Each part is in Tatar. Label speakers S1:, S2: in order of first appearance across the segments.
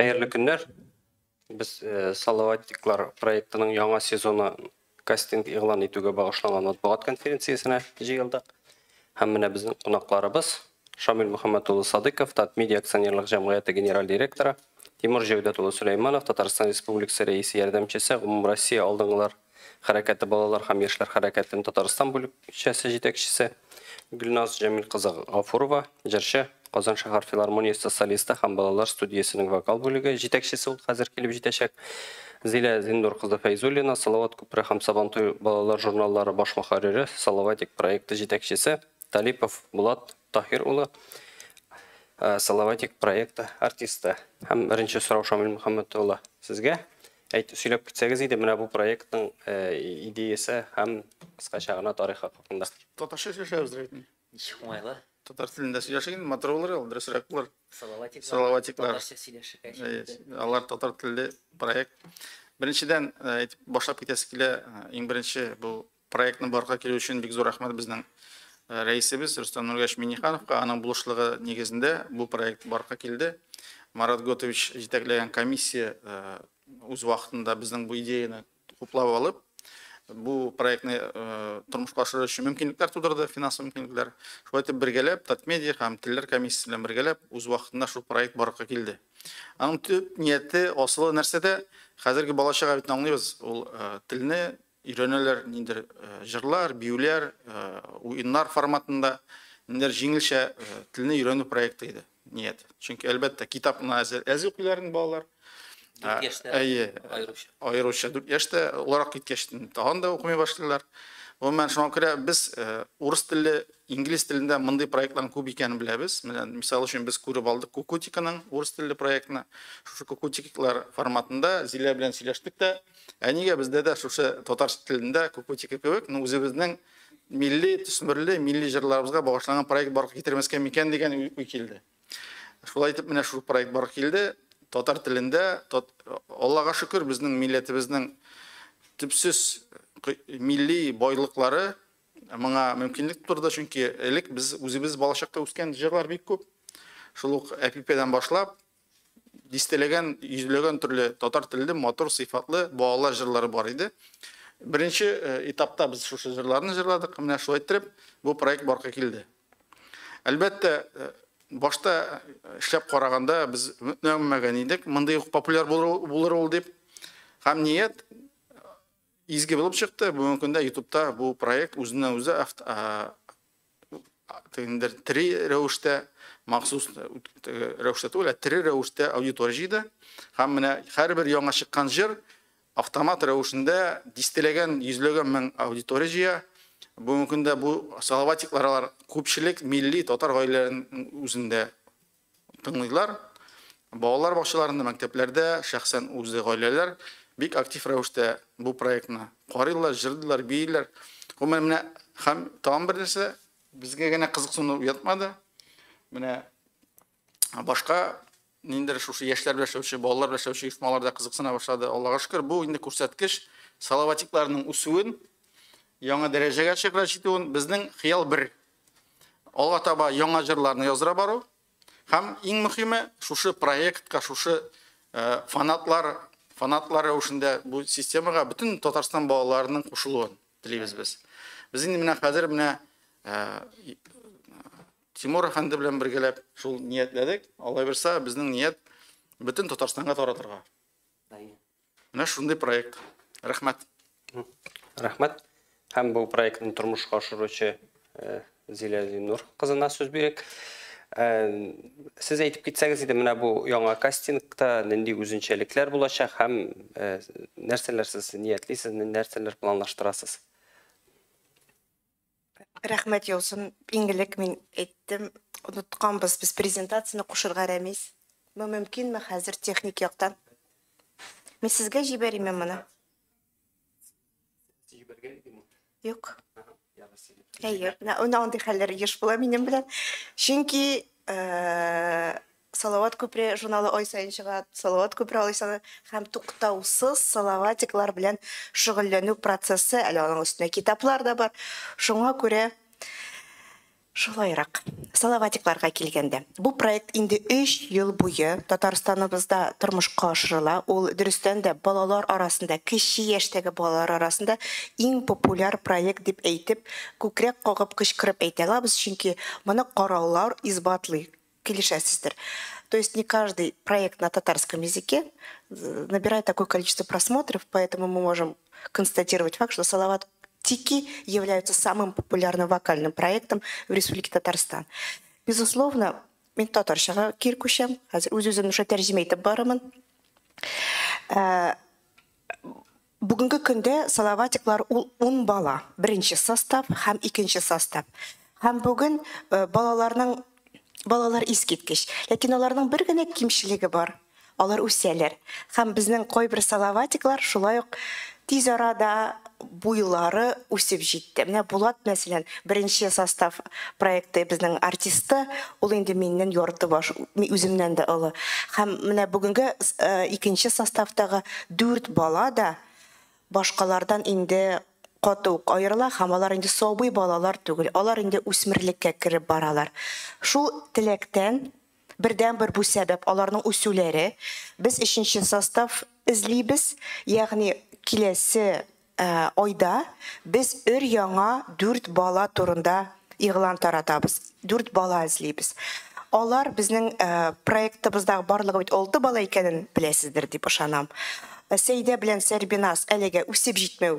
S1: Xeyirli günler. Biz Salavatiklar proyektinin яңа сезоны кастинг игълан итүгә багышланган матбугат конференциясенә җыелдык. Һәм менә безнең кунакларыбыз Шамил Мөхәммәд улы Садыков, Татмедиа акционерлык җәмгыяте генераль директоры, Тимур Җәүдәт улы Сөләйманов, Татарстан Республикасы рәисе ярдәмчесе, Гомум Россия алдынгылар хәрәкәте балалар һәм яшьләр хәрәкәтенең Татарстан бүлекчәсе җитәкчесе, Гөлназ Җәмил кызы Гафурова, җырчы, Казан шәһәр филармониясе солисты һәм балалар студиясының вокал бүлеге җитәкчесе ул хәзер килеп җитәчәк. Зилә Зиндур кызы Фәйзуллина, Салават күпре һәм Сабантуй балалар журналлары баш мөхәррире, Салаватик проекты җитәкчесе, Талипов Булат Таһир улы, Салаватик проекты артисты. Һәм беренче сорау Шамил Мөхәммәд улы сезгә. Сөйләп китсәгез иде, менә бу проектның идеясе һәм кыскача гына тарихы хакында.
S2: Татарча сөйләшәбез рәйтми.
S3: Ничек уңайлы?
S2: Татар телендә сөйләшәген матроулар, дөресрәк булыр.
S3: Салаватиклар.
S2: Алар татар телле проект. Беренчедән башлап китәсе килә, иң беренче бу проектны барга килү өчен бик зур рәхмәт безнең рәисебез Рустам Нургаш Минихановка. Аның булышлыгы нигезендә бу проект барга килде. Марат Готович җитәкләгән комиссия үз вакытында безнең бу идеяны хуплап алып, бу проектны тормышка ашыру өчен мөмкинлекләр тудырды, финанс мөмкинлекләр. Шулай итеп бергәләп Татмедиа һәм телләр комиссиясе белән бергәләп үз вакытында шул проект барга килде. Аның төп нияте, асылы нәрсәдә? Хәзерге балачага бит аңлыйбыз, ул телне өйрәнәләр, ниндер җырлар, биюләр, уеннар форматында ниндер җиңелчә телне өйрәнү проекты иде. Ният. Чөнки әлбәттә китапны әз укыйлар балалар. Айруча 4 яшьтә оларак киткәч тагын да укымый башлыйлар. Гомумән шуңа күрә без урыс телле, инглиз телендә мондый проектларның күп икәнен беләбез. Менә мисал өчен біз күреп алдык Кукутиканың урыс телле проектны. Шушы Кукутиклар форматында Зилә белән сөйләштек тә, нигә бездә дә шушы татар телендә Кукутика кебек, үзебезнең милли төсмерле, милли җырларыбызга багышланган проект барга китермәскә микән дигән уй килде. Шулай итеп менә шул проект барга килде. Татар телендә, Аллага шөкер, безнең милләтебезнең төпсез милли байлыклары моңа мөмкинлек турында, чөнки элек без үзебез балачакта үскән җырлар бик күп. Шул ук әпипедән башлап, дистәләгән, йөзләгән төрле татар телле матур сыйфатлы балалар җырлары бар иде. Беренче этапта без шушы җырларны җырладык. Менә шулай итеп бу проект барга килде. Әлбәттә, башта эшләп караганда без үтмәгән идек, мондый популяр булыр ул дип. Һәм ният изге булып чыкты. Бүгенге көндә YouTube'та бу проект үзеннән үзе три рәвештә махсус рәвештә түгел, три рәвештә аудитория җыйды. Һәм менә һәрбер яңа чыккан җыр автомат рәвешендә дистәләгән, йөзләгән мең аудитория җыя. Бүгенге көндә бу Салаватиклар күпчелек милли татар гаиләләренең үзендә тыңлыйлар. Балалар бакчаларында, мәктәпләрдә, шәхсән үзе гаиләләр бик актив рәвештә бу проектны карыйлар, җырлыйлар, бийләр. Гомумән менә һәм тагын бер нәрсә безгә генә кызыксыну уятмады. Менә башка ниндер шушы яшьләр белән эшләүче, балалар белән эшләүче оешмалар да кызыксына башлады. Аллага шөкер, бу инде күрсәткеч Салаватикларның үсүен, яңа дәрәҗәгә чыгыра җитүен безнең хыял бер. Алга таба яңа җырларны языра бару һәм иң мөһиме шушы проектка, шушы фанатлар рәвешендә бу системага бөтен Татарстан балаларының кушылуын телибез без. Без инде менә хәзер менә Тимур әфәнде белән бергәләп шул ниятләдек. Алай булса, безнең ният бөтен Татарстанга таратырга. Менә шундый проект. Рәхмәт.
S1: Рәхмәт. Һәм бу проектны тормышка ашыручы Зилә Зинур кызына сүз бирик. Сез әйтеп китсәгез иде, менә бу яңа кастингта нинди үзенчәлекләр булачак һәм нәрсәләр сез ниятлисез, нәрсәләр планлаштырасыз?
S4: Рәхмәт яусын. Иңгелек мин әйттем, онытканбыз, без презентацияны кушырга рәмиз. Бу мөмкинме хәзер техник яктан? Мин сезгә җибәрим моны. Юк. Әйе, андый хәлләр еш була минем белән. Чөнки Салават күпре журналы ай сайын чыга, Салават күпре алайсаны һәм туктаусыз Салаватиклар белән шөгыльләнү процессы, әле аның өстенә китаплар да бар. Шуңа күрә Шулайрак. Салаватикларга килгәндә. Бу проект инде 3 ел буе Татарстаныбызда тормышка ашырыла. Ул дөрестән дә балалар арасында, кече яшьтәге балалар арасында иң популяр проект дип әйтеп, күкрәк кагып кычкырып әйтә алабыз, чөнки моны караулар избатлый. Килешәсездер. То есть не каждый проект на татарском языке набирает такое количество просмотров, поэтому мы можем констатировать факт, что Салават Тики являются самым популярным вокальным проектом в Республике Татарстан. Безусловно, мен татарчага кир күчәм, хәзер үз-үземне шуша тәрҗемә итеп барамын. Бүгенге көндә Салаватиклар ул 10 бала, беренче состав һәм икенче состав. Һәм бүген балалар искиткеч, ләкин аларның бер генә кимчелеге бар. Алар үсәләр. Һәм безнең кайбер Салаватиклар шулай ук тиз арада буйлары үсеп җитте. Менә Булат мәсәлән, беренче состав проекты безнең артисты, ул инде миннән ярты баш, үземнән дә олы. Һәм менә бүгенге икенче составтагы 4 бала да башкалардан инде катык аерыла, һәм алар инде сабый балалар түгел, алар инде үсмерлеккә кирип баралар. Шул теләктән бердән-бер бу сәбәп аларның үсүләре. Без 3нче состав эзлибез, ягъни киләсе айда без өр-яңа 4 бала турында игълан таратабыз. 4 бала эзлибез. Алар безнең проектыбыздагы барлыгы бит 6 бала икәнен беләсездер дип ышанам. Сәйдә белән Сәрбиназ әлегә үсеп җитмәү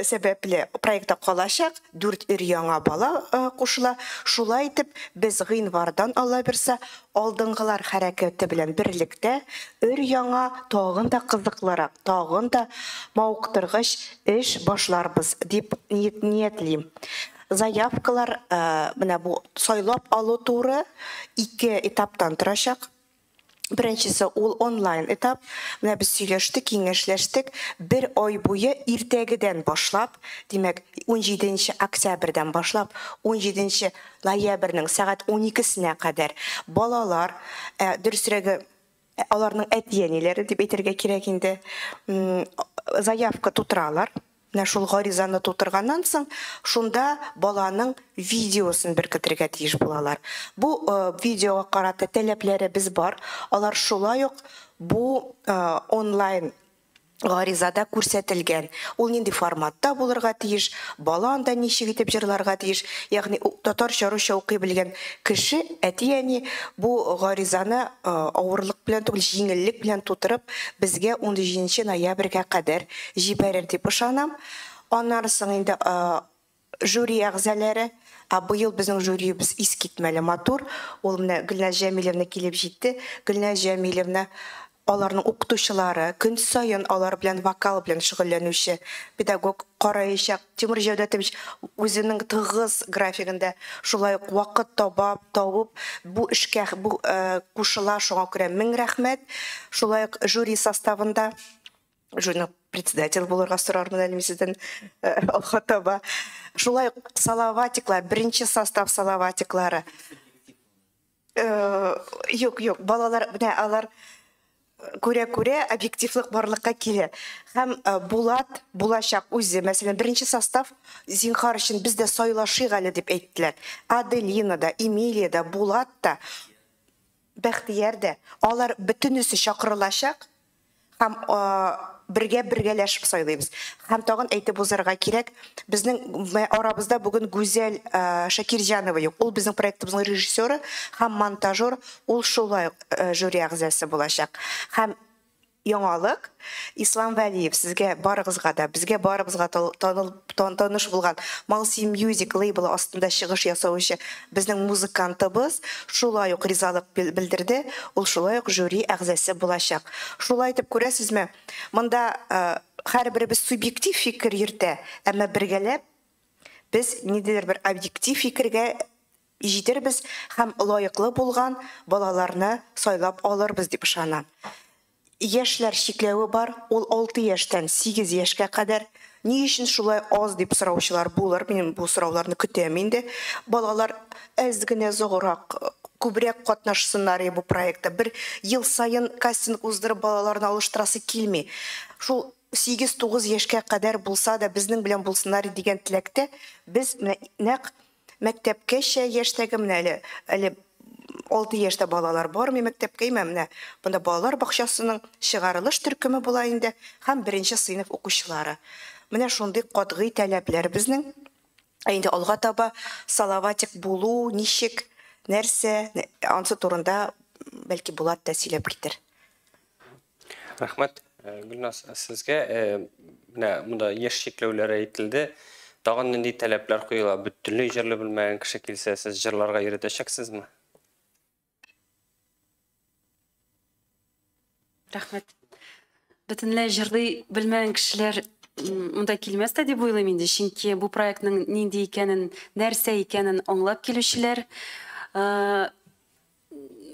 S4: сәбәпле проектта калачак, 4 өр-яңа бала кушыла. Шулай итеп, без гыйнвардан ала берсә, алдынгылар хәрәкәте белән берлектә өр-яңа тагын да кызыклырак, тагын да мавыктыргыч эш башларбыз дип ниятлим. Заявкалар менә бу сайлап алу туры 2 этаптан торачак. Беренчесе ул онлайн этап. Менә без сөйләштек, киңәшләштек. 1 ай буе иртәгедән башлап, димәк 17 октябрьдән башлап 17 ноябрьнең сәгать 12-сенә кадәр балалар, дөресрәге аларның әтиәниләре дип әйтергә кирәк инде, заявка тутыралар. Менә шул гаризаны тутырганнан соң, шунда баланың видеосын беркетергә тиеш булалар. Бу видеога карата таләпләре без бар. Алар шулай ук бу онлайн гаризада күрсәтелгән. Ул нинди форматта булырга тиеш, бала анда ничек итеп җырларга тиеш, ягъни татарча, русча укый белгән кеше, әти-әни бу гаризаны авырлык белән түгел, җиңеллек белән тутырып, безгә 17 ноябрьгә кадәр җибәрер дип ышанам. Аннан соң инде жюри әгъзаләре, быел безнең жюриебез искитмәле матур. Ул менә Гөлназ Җәмилевна килеп җитте. Гөлназ Җәмилевна аларның укытучылары, көн сайын алар белән вокал белән шөгыльләнүче педагог Караишак Тимур Җәүдәтович үзенең тыгыз графигында шулай ук вакыт табып бу эшкә кушыла, шуңа күрә 1000 рәхмәт. Шулай ук жюри составында журнал председатель булырга сорармын әле сездән алга. Шулай ук Салаватиклар, беренче состав Салаватиклары. Юк, балалар менә алар күрә объективлык барлыкка килә. Һәм Булат, булачак үзе, мәсәлән, беренче состав зинхар өчен бездә сайлашыйк әле дип әйттеләр. Аделина да, Эмилия да, Булат та, Бәхтияр да, алар бөтенесе чакырылачак. Һәм бергәләшеп сайлыйбыз. Һәм тагын әйтеп узарга кирәк, безнең арабызда бүген Гүзәл Шакирҗанова юк. Ул безнең проектыбызның режиссеры һәм монтажер, ул шулай жюри әгъзасы булачак. Һәм яңалык Ислам Вәлиев сезгә барыгызга да, безгә барыбызга таныш булган Малси Music лейблы астында чыгыш ясаучы безнең музыкантыбыз шулай ук ризалык белдерде. Ул шулай ук жюри әгъзасы булачак. Шулай итеп күрәсезме, монда һәрберебез субъектив фикер йөртә, әмма бергәләп без ниндидер бер объектив фикергә җитербез һәм лаеклы булган балаларны сайлап алырбыз дип ышанам. Яшьләр чикләве бар, ул 6 яшьтән 8 яшькә кадәр. Ни өчен шулай аз дип сораучылар булыр, мин бу сорауларны көтәм инде. Балалар әз генә зуррак, күбрәк катнашсыннар бу проектта. Бер ел сайын кастинг уздырып балаларны алыштырасы килми. Шул 8-9 яшькә кадәр булса да безнең белән булсыннар дигән теләктә без нәкъ мәктәпкәчә яшьтәге менә әле 6 яшьтә балалар бар, мәктәпкә менә бunda балалар бакчасының чыгарылыш төркеме була инде һәм 1нче сыйныф укучылары. Менә шундый катгый таләпләр безнең. Инде алга таба салаватик булу, ничек, нәрсә, ансы турында бәлки Булат та сөйләп китер.
S1: Рәхмәт. Гөлназ, сезгә менә монда яшь чикләүләр әйтелде. Тагын нинди таләпләр куела? Бөтенләй җырлый белмәгән кеше килсә, сез җырларга өйрәтәчәксезме?
S5: Рәхмәт. Бөтенләй җырлый белмәгән кешеләр монда килмәс тә дип уйлыйм инде, чөнки бу проектның нинди икәнен, нәрсә икәнен аңлап килүчеләр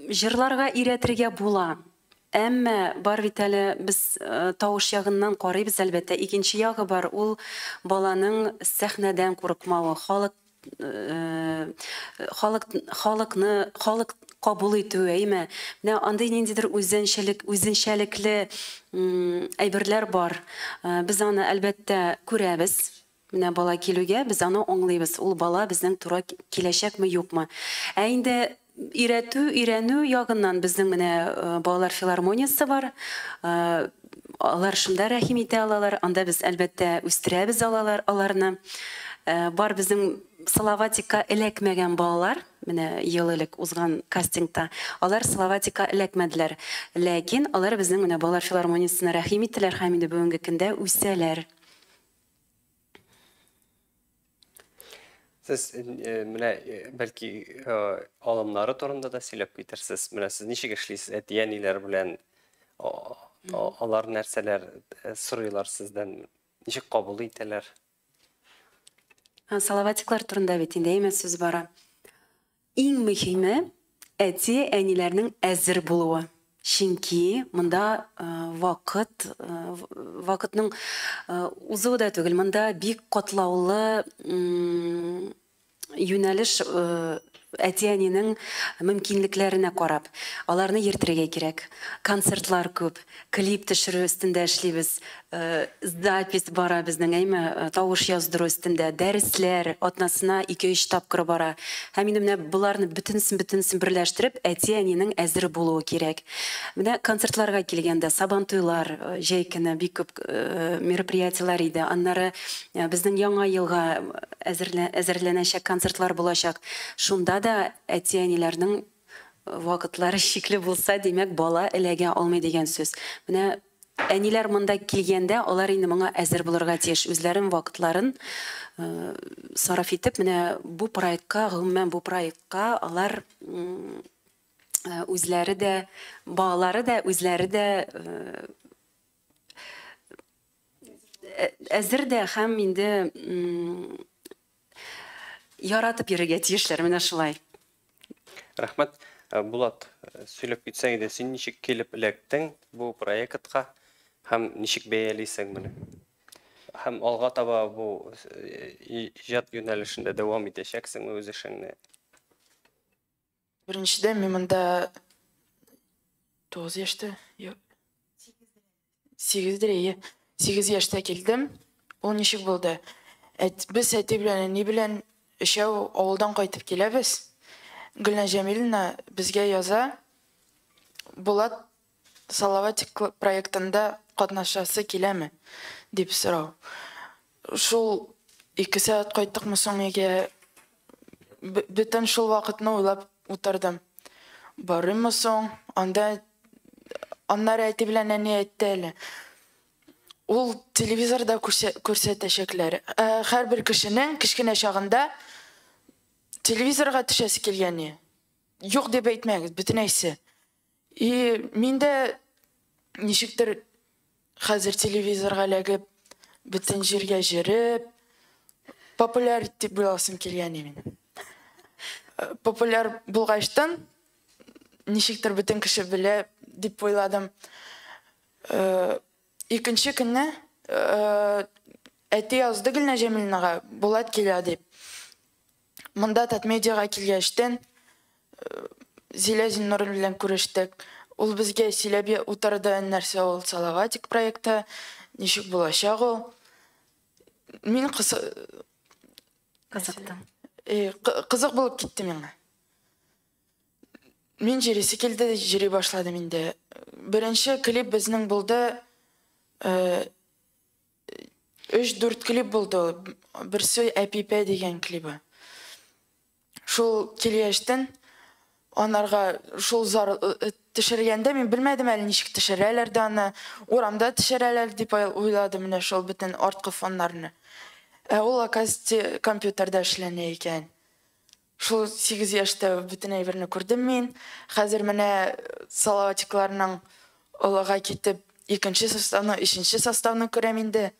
S5: җырларга өйрәтергә була. Әмма бар бит әле без тавыш ягыннан карыйбыз әлбәттә. Икенче ягы бар, ул баланың сәхнәдән курыкмавы, халык кабул итүе, әйме. Менә андый ниндидер үзенчәлекле әйберләр бар. Без аны әлбәттә күрәбез. Менә бала килүгә без аны аңлыйбыз. Ул бала безнең туры киләчәкме, юкмы. Ә инде өйрәнү ягыннан безнең менә балалар филармониясы бар. Алар шунда рәхим итә алалар. Анда без әлбәттә үстерәбез аларны. Бар безнең Салаватикка эләкмәгән балалар, менә ел элек узган кастингта, алар Салаватикка эләкмәделәр. Ләкин алар безнең менә балалар филармониясына рәхим иттеләр һәм инде бүгенге көндә үсәләр.
S1: Сез менә бәлки алымнары турында да сөйләп китерсез. Менә сез ничек эшлисез? Әтиәниләр белән алар нәрсәләр сорыйлар сездән? Ничек кабул итәләр?
S5: Салаватиклар турында бит инде әйме сүз бара. Иң мөһиме әти-әниләрнең әзер булуы. Чөнки монда вакытның узуы да түгел, монда бик катлаулы юнәлеш әти-әнинең мөмкинлекләренә карап, аларны йөртергә кирәк. Концертлар күп, клип төшерү өстендә эшлибез, запись бара безнең, әйме, тавыш яздыру өстендә, дәресләр атнасына 2-3 тапкыр бара. Һәм инде менә буларны бөтенсен берләштереп, әти-әнинең әзер булуы кирәк. Менә концертларга килгәндә сабантуйлар, җәй көне бик күп мероприятиялар иде. Аннары безнең яңа елга әзерләнәчәк концертлар булачак. Шунда да әти-әниләрнең вакытлары шикле булса, димәк, бала эләгә алмый дигән сүз. Менә әниләр монда килгәндә, алар инде моңа әзер булырга тиеш, үзләрен вакытларын сарыф итеп, менә бу проектка, гомумән бу проектка алар үзләре дә, балалары да, үзләре дә әзер дә һәм инде яратып йөрергә тиешләр, менә шулай.
S1: Рәхмәт. Булат, сөйләп китсәң иде, син ничек килеп эләктең бу проектка һәм ничек бәялисең моны? Һәм алга таба бу иҗат юнәлешендә дәвам итәчәксең үз эшеңне?
S6: Беренчедән мин монда 9 яшьтә, 8 яшьтә килдем. Ул ничек булды? Без әти белән, әни белән өчәү авылдан кайтып киләбез. Гөлназ Җәмиловна безгә яза, Булат Салаватик проектында катнашасы киләме дип сорау. Шул 2 сәгать кайттыкмы соң өйгә, бөтен шул вакытны уйлап утырдым. Барыммы соң, аннары әти белән әни әйтте әле. Ул телевизорда күрсәтәчәкләр. Һәрбер кешенең кечкенә чагында телевизорга төшәсе килгәне. Юк дип әйтмәгез, бөтенәйсе. Мин дә ничектер хәзер телевизорга эләгеп, бөтен җиргә җөреп, популяр дип буласым килгәне мин. Популяр булгачтан ничектер бөтен кеше белә дип уйладым. Икенче көнне әти язды Гөлназ Җәмиловнага, Булат килә дип. Монда Татмедиага килгәчтән Зилә Зиннур белән күрештек. Ул безгә сөйләп утырды, нәрсә ул Салаватик проекты, ничек булачак ул. Мин кызыктым. Кызык булып китте миңа. Мен жересі келді, жери башлады менде. Бірінші клип біздің болды, 3-4 клип болды. Бірсі әпипе деген клипі. Шул келештен, онарға шул зар тішіргенде, мен білмәдім әлі нешік тішірәлерді аны, орамда тішірәлер деп ойладым, міне шул бүтін артқы фонларыны. Ол оказывается компьютерда эшләнә икән. Шул 8 яшьтә бүтән әйберне күрдем мин. Хәзер менә Салаватикларның олыга китеп, 2нче составны, 3нче составны күрәм инде.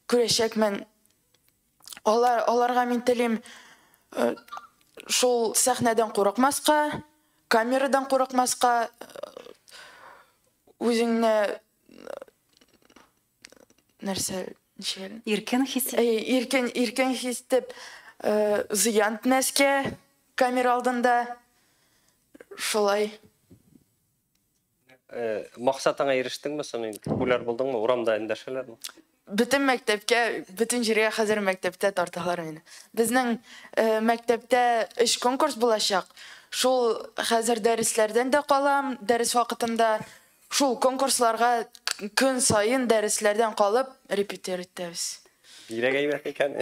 S6: Күрәчәкмен. Аларга мин телим шул сәхнәдән курыкмаска, камерадан курыкмаска, үзеңне нәрсә ничек?
S5: Иркен хис.
S6: Иркен хис итеп зыян тнәскә камера алдында. Шулай.
S1: Мақсатыңа ирештеңме, соны популяр булдыңмы, урамда эндәшәләрме?
S6: Бүтән мәктәпкә, бүтән җиргә хәзер мәктәптә тарталар мине. Безнең мәктәптә 3 конкурс булачак. Шул хәзер дәресләрдән дә калам, дәрес вакытында шул конкурсларга көн сайын дәресләрдән калып репетир итәбез.
S1: Бирәгә әйбәт икән.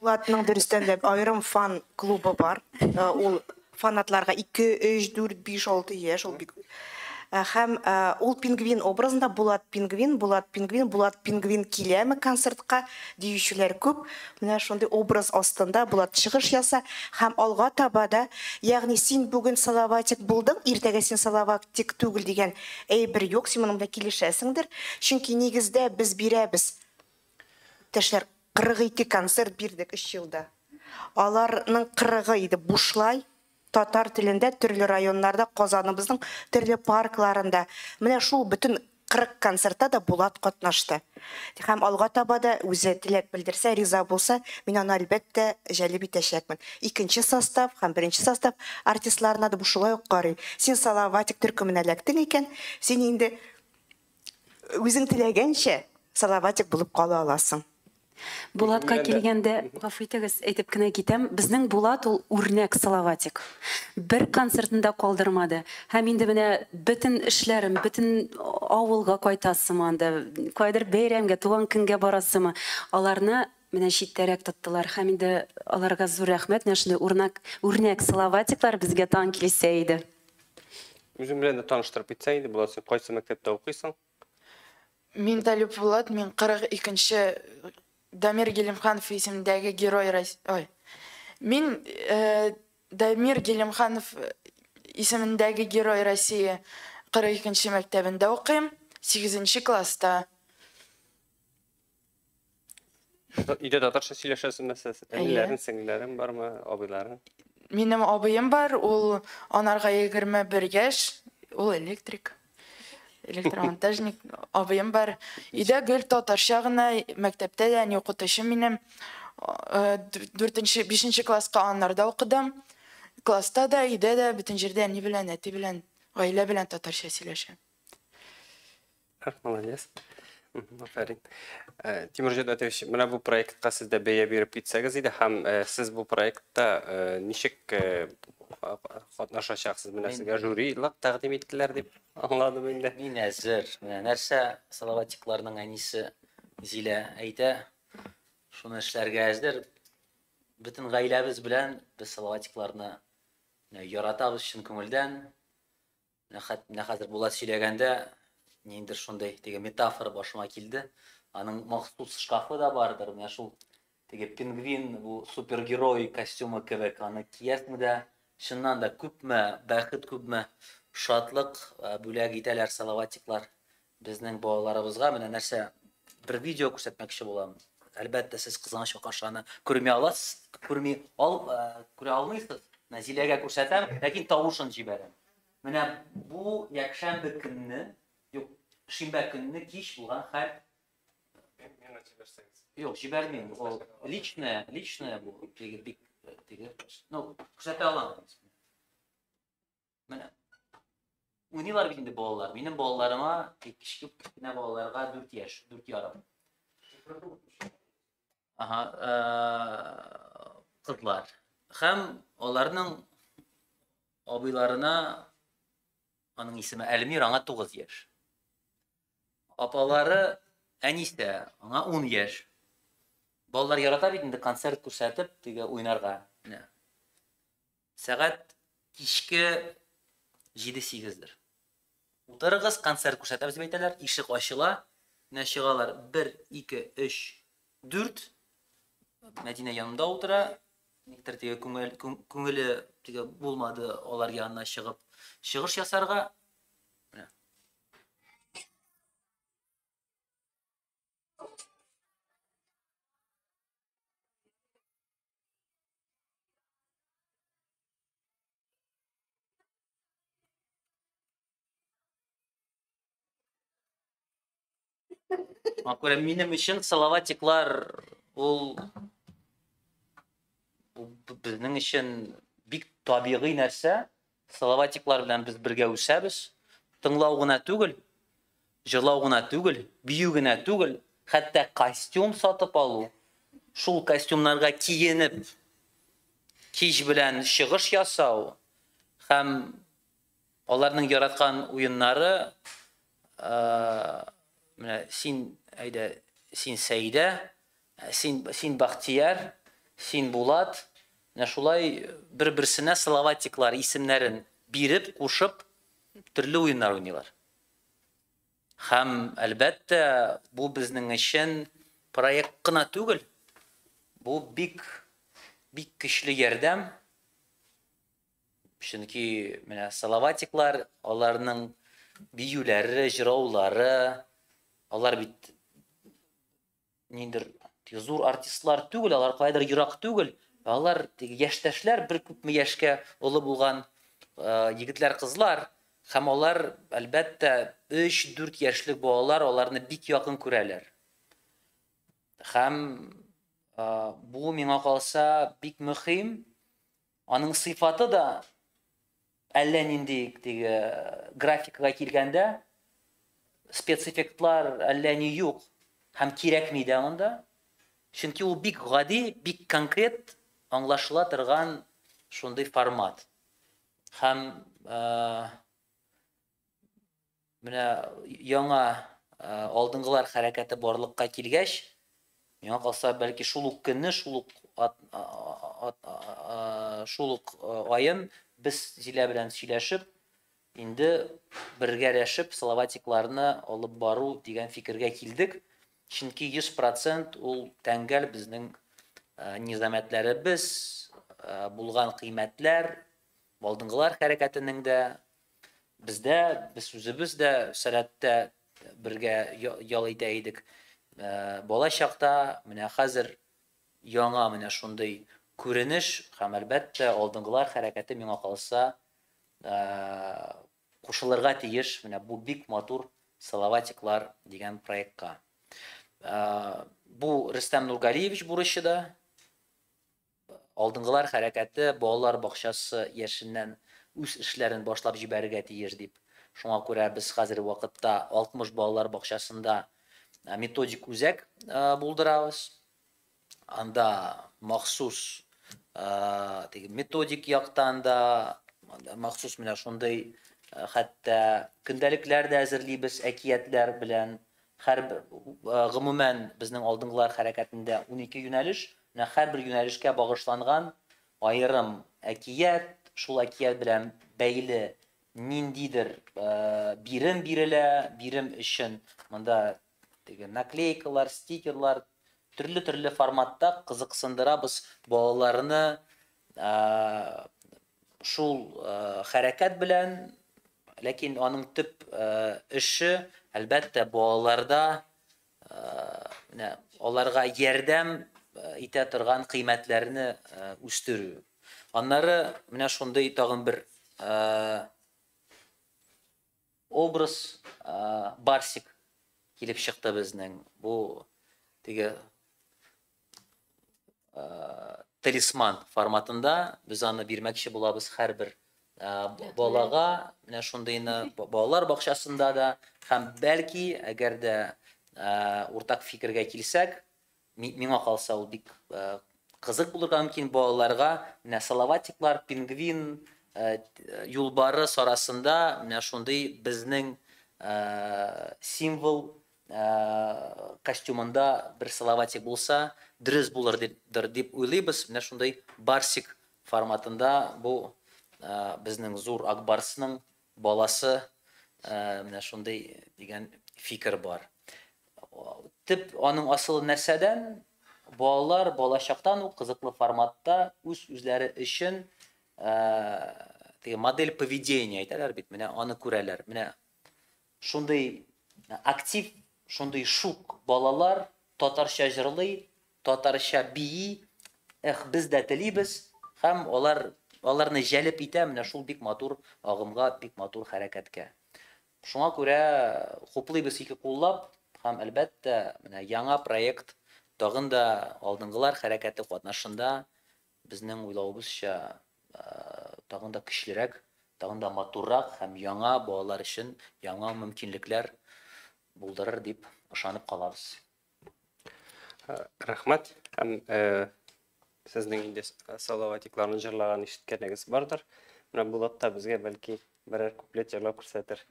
S4: Булатның дөрестән дә айрым фан клубы бар. Ул фанатларга 2, 3, 4, 5, 6 яшь ул бик. Һәм ул пингвин образында Булат пингвин киләме концертка диючеләр күп. Менә шундый образ астында Булат чыгыш яса һәм алга таба да, ягъни син бүген Салаватик булдың, иртәгә син Салаватик түгел дигән әйбер юк, син монда килешәсеңдер. Чөнки нигездә без бирәбез. Тешләр 42 концерт бирдек 3 елда. Аларның 40-ы иде бушлай. Татар телендә төрле районнарда, Казаныбызның төрле паркларында. Менә шул бүтән 40 концертта да Булат катнашты. Һәм алга таба да үзе теләк белдерсә, риза булса, мин аны әлбәттә җәлеп итәчәкмен. 2нче состав һәм 1нче состав артистларына да бу шулай ук карый. Син Салаватик төркеменә эләктең икән, син инде үзең теләгәнчә Салаватик булып кала аласың.
S5: Булатка килгәндә, гафу итегез, әйтеп кенә китәм, безнең Булат ул үрнәк Салаватик. Бер концертында калдырмады. Һәм инде менә бөтен эшләрем, бөтен авылга кайтасым анда, кайдыр бәйрәмгә, туган көнгә барасымы, аларны менә читтәрәк тоттылар. Һәм инде аларга зур рәхмәт, менә шундый үрнәк Салаватиклар безгә таң килсә иде.
S1: Үзең белән дә таныштырып итсәң иде, Булат, син кайсы мәктәптә укыйсың?
S6: Мин Талип Булат, мин 42нче Дамир Гелимханов исемендәге герой России. Мин Дамир Гелимханов исемендәге герой России 42нче мәктәбендә укыйм, 8нче класста.
S1: Өйдә татарча сөйләшәсеңме сез? Әниләрең, сеңлеләрең бармы, абыйларың?
S6: Минем абыем бар, ул анарга 21 яшь, ул электрик. Электромонтажник абыем бар. Өйдә гел татарча гына, мәктәптә дә ни укытучы минем 4нче, 5нче класска аннарда укыдым. Класста да, өйдә дә бүтән җирдә ни белән, әти белән, гаилә белән татарча сөйләшәм.
S1: Молодец. Афәрин. Тимур Җәдәтович, менә бу проектка сез дә бәя биреп китсәгез иде, һәм сез бу проектта ничек катнашачаксыз? Менә сезгә жюрилык тәкъдим иттеләр дип аңладым инде.
S3: Мин әзер. Менә нәрсә Салаватикларның әнисе Зилә әйтә, шуны эшләргә әзер. Бөтен гаиләбез белән без Салаватикларны яратабыз чын күңелдән. Менә хәзер Булат сөйләгәндә ниндер шундый теге метафора башыма килде. Аның махсус шкафы да бардыр. Менә шул теге пингвин, бу супергерой костюмы кебек, аны киясме дә, чыннан да күпме бәхет, күпме шатлык бүләк итәләр Салаватиклар безнең балаларыбызга. Менә нәрсә бер видео күрсәтмәкче булам. Әлбәттә сез кызганыч вакыйганы күрми аласыз, күрә алмыйсыз. Менә Зиләгә күрсәтәм, ләкин тавышын җибәрәм. Менә бу якшәмбе көнне, юк, шимбә көнне кич булган хәл. Юк, җибәрмим. Ул личное бу, теге бик теге. Ну, күрсәтә алам. Менә уйныйлар бит инде балалар. Минем балаларыма, кичке кенә балаларга 4 яшь, 4 ярым. кызлар. Һәм аларның абыйларына, аның исеме Әлмир, аңа 9 яшь. Апалары Әнисә, аңа 10 яшь. Балалар ярата бит инде концерт күрсәтеп, теге уйнарга. Сәгать кичке 7-8-дер. Утырыгыз, концерт күрсәтәбез дип әйтәләр, ишек ачыла, чыгалар 1, 2, 3, 4. Мәдинә янында утыра, никтер теге күңеле теге булмады, алар янына чыгып, чыгыш ясарга. Акыры минем өчен Салаватиклар ул безнең өчен бик табигый нәрсә. Салаватиклар белән без бергә үсәбез. Тыңлау гына түгел, җырлау гына түгел, бию гына түгел, хәтта костюм сатып алу. Шул костюмнарга киенеп, кич белән чыгыш ясау һәм аларның яраткан уеннары, син Сәйдә, син Бахтияр, син Булат, шулай бер-берсенә Салаватиклар исемнәрен биреп, кушып, төрле уеннар уйныйлар. Һәм әлбәттә, бу безнең өчен проект кына түгел. Бу бик көчле ярдәм. Чөнки Салаватиклар, аларның биюләре, җыраулары, алар бит ниндер зур артистлар түгел, алар кайдыр ерак түгел. Алар яшьтәшләр, бер күпме яшькә олы булган егетләр, кызлар. Һәм алар әлбәттә 3-4 яшьлек балалар аларны бик якын күрәләр. Һәм бу миңа калса бик мөһим. Аның сыйфаты да әллә нинди графикага килгәндә спецэффектлар әллә ни юк. Һәм кирәкми дә анда. Чөнки ул бик гади, бик конкрет аңлашыла торган шундый формат. Һәм яңа алдынгылар хәрәкәте барлыкка килгәч, миңа калса бәлки шул ук көнне, шул ук айын без Зилә белән сөйләшеп, инде бергәләшеп Салаватикларны алып бару дигән фикергә килдек. Чөнки 100% ул тәңгәл безнең низамәтләребез, булган кыйммәтләр, алдынгылар хәрәкәтенең дә, бездә, без үзебез дә сәләттә бергә ял итә идек. Балачакта, хәзер яңа шундый күренеш һәм әлбәттә алдынгылар хәрәкәте миңа калса кушылырга тиеш бу бик матур Салаватиклар дигән проектка. Бу Рөстәм Нургалиевич бурычы да, алдынгылар хәрәкәте балалар бакчасы яшеннән үз эшләрен башлап җибәрергә тиеш дип. Шуңа күрә без хәзерге вакытта 60 балалар бакчасында методик үзәк булдырабыз. Анда махсус методик яктан да махсус шундый хәтта көндәлекләр дә әзерлибез әкиятләр белән. Гомумән безнең алдынгылар хәрәкәтендә 12 юнәлеш, һәрбер юнәлешкә багышланган аерым әкият, шул әкият белән бәйле ниндидер бирем бирелә, бирем өчен монда наклейкалар, стикерлар, төрле форматта кызыксындырабыз балаларны шул хәрәкәт белән. Ләкин аның төп эше әлбәттә балаларда аларга ярдәм итә торган кыйммәтләрне үстерү. Аннары шундый тагын бер образ Барсик килеп чыкты безнең. Бу талисман форматында без аны бирмәкче булабыз һәрбер балага, шундыйны балалар бакчасында да, һәм бәлки әгәр дә уртак фикергә килсәк, миңа калса ул бик кызык булырга мөмкин балаларга. Менә салаватиклар, пингвин, юлбарыс арасында менә шундый безнең символ костюмында бер салаватик булса, дөрес булырдыр дип уйлыйбыз. Менә шундый барсик форматында бу безнең зур акбарсның баласы, менә шундый дигән фикер бар. Тип аның асылы нәрсәдән? Балалар балачактан ук кызыклы форматта үзләре өчен модель поведения әйтәләр бит, менә аны күрәләр. Менә шундый актив, шундый шук балалар татарча җырлый, татарча бии, без дә телибез, һәм аларны җәлеп итә менә шул бик матур агымга, бик матур хәрәкәткә. Шуңа күрә хуплыйбыз ике куллап, һәм әлбәттә менә яңа проект тагын да алдынгылар хәрәкәте катнашында безнең уйлавыбызча тагын да көчлерәк, тагын да матуррак һәм яңа балалар өчен яңа мөмкинлекләр булдырыр дип ышанып калабыз.
S1: Рәхмәт. Һәм сезнең инде салаватикларны җырлаган ишеткәнегез бардыр. Менә Булат та безгә бәлки берәр куплет җырлап күрсәтер.